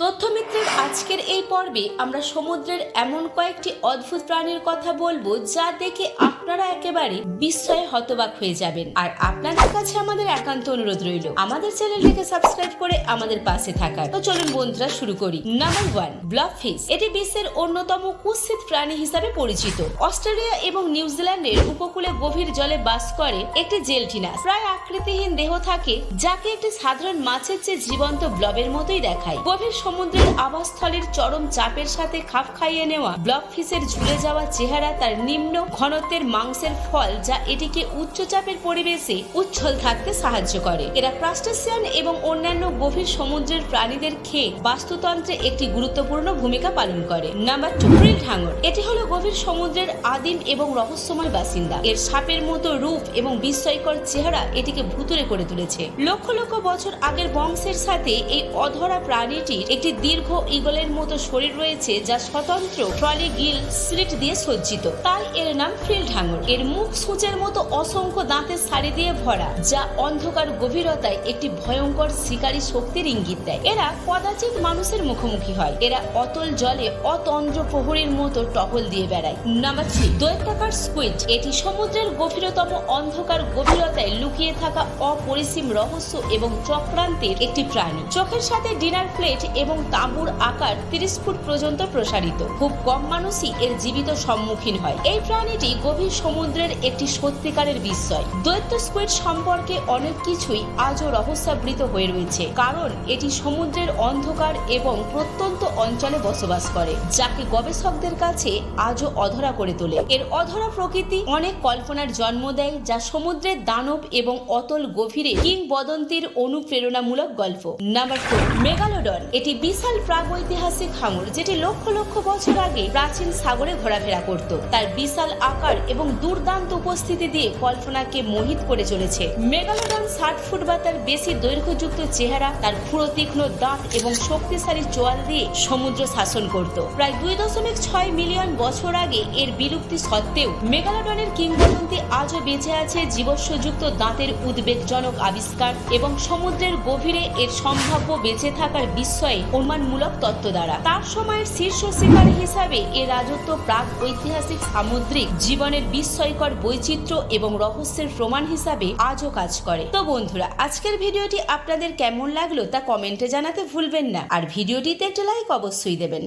তথ্যমিত্রের আজকের এই পর্বে আমরা সমুদ্রের এমন কয়েকটি অদ্ভুত প্রাণীর কথা বলবো যা দেখে আপনারা একেবারে বিস্ময়ে হতবাক হয়ে যাবেন। আর আপনাদের কাছে আমাদের একান্ত অনুরোধ রইল আমাদের চ্যানেলটিকে সাবস্ক্রাইব করে আমাদের পাশে থাকার। তো চলুন বন্ধুরা শুরু করি। নাম্বার 1, ব্লবফিশ। এটি বিশ্বের অন্যতম কুৎসিত প্রাণী হিসাবে পরিচিত। অস্ট্রেলিয়া এবং নিউজিল্যান্ডের উপকূলে গভীর জলে বাস করে একটি জেলটিনাস প্রায় আকৃতিহীন দেহ থাকে, যাকে একটি সাধারণ মাছের চেয়ে জীবন্ত ব্লবের মতোই দেখায়। গভীর সমুদ্রের আবাসস্থলের চরম চাপের সাথে খাপ খাইয়ে নেওয়া ব্লবফিশের ঝুলে যাওয়া চেহারা তার নিম্ন ঘনত্বের মাংসের ফল, যা এটিকে উচ্চ চাপের পরিবেশে উচ্ছল থাকতে সাহায্য করে। এরা ক্রাস্টেসিয়ান এবং অন্যান্য গভীর সমুদ্রের প্রাণীদের খেয়ে বাস্তুতন্ত্রে একটি গুরুত্বপূর্ণ ভূমিকা পালন করে। নাম্বার 2, ফ্রিল হাঙর। এটি হলো গভীর সমুদ্রের আদিম এবং রহস্যময় বাসিন্দা। এর সাপের মতো রূপ এবং বিস্ময়কর চেহারা এটিকে ভুতুড়ে করে তুলেছে। লক্ষ লক্ষ বছর আগের বংশের সাথে এই অধরা প্রাণীটির একটি দীর্ঘ ঈগলের মতো শরীর রয়েছে, যা স্বতন্ত্র ট্রলি গিল স্লিট দিয়ে সজ্জিত, তাই এর নাম ফ্রিল হাঙর। এর মুখ সূচের মতো অসংখ্য দাঁতের সারি দিয়ে ভরা, যা অন্ধকার গভীরতায় একটি ভয়ঙ্কর শিকারী শক্তির ইঙ্গিত দেয়। এরা কদাচিৎ মানুষের মুখোমুখি হয়। এরা অতল জলে অতন্দ্র প্রহরীর মতো টহল দিয়ে বেড়ায়। নাম্বার 3, দৈত্যাকার স্কুইড। এটি সমুদ্রের গভীরতম অন্ধকার গভীরতায় লুকিয়ে থাকা অপরিসীম রহস্য এবং চক্রান্তের একটি প্রাণী। চোখের সাথে ডিনার প্লেট এবং তাঁবুর আকার 30 ফুট পর্যন্ত প্রসারিত। খুব কম মানুষই এর জীবিত সম্মুখীন হয়। এই প্রাণীটি গভীর সমুদ্রের একটি সত্যিকারের বিস্ময়। দৈত্য স্কুইড সম্পর্কে অনেক কিছুই আজও রহস্যাবৃত হয়ে রয়েছে, কারণ এটি সমুদ্রের অন্ধকার এবং প্রত্যন্ত অঞ্চলে বসবাস করে, যাকে গবেষকদের কাছে আজও অধরা করে তোলে। এর অধরা প্রকৃতি অনেক কল্পনার জন্ম দেয়, যা সমুদ্রের দানব এবং অতল গভীরে কিংবদন্তির অনুপ্রেরণামূলক গল্প। Number 4, megalodon. এটি বিশাল প্রাগৈতিহাসিক হাঙর, যেটি লক্ষ লক্ষ বছর আগে প্রাচীন সাগরে ঘোরাফেরা করত। তার বিশাল আকার এবং দুর্দান্ত উপস্থিতি দিয়ে কল্পনাকে মোহিত করে চলেছে। মেগালোডন 60 ফুট বা তার বেশি দৈর্ঘ্যযুক্ত চেহারা, তার ক্ষুরো তীক্ষ্ণ দাঁত এবং শক্তিশালী চোয়াল দিয়ে সমুদ্র শাসন করত। প্রায় 2.6 মিলিয়ন বছর আগে এর বিলুপ্তি সত্ত্বেও মেগালোডনের কিংবদন্তি আজও বেঁচে আছে জীবস্বযুক্ত দাঁতের উদ্বেগজনক আবিষ্কার এবং সমুদ্রের গভীরে এর সম্ভাব্য বেঁচে থাকার বিস্ময়ে অনুমানমূলক তত্ত্ব দ্বারা। তার সময়ের শীর্ষ শিকারী হিসাবে এর রাজত্ব প্রাক ঐতিহাসিক সামুদ্রিক জীবনের বিস্ময়কর বৈচিত্র্য এবং রহস্যের প্রমাণ হিসাবে আজও কাজ করে। তো বন্ধুরা, আজকের ভিডিওটি আপনাদের কেমন লাগলো তা কমেন্টে জানাতে ভুলবেন না, আর ভিডিওটিতে একটা লাইক অবশ্যই দেবেন।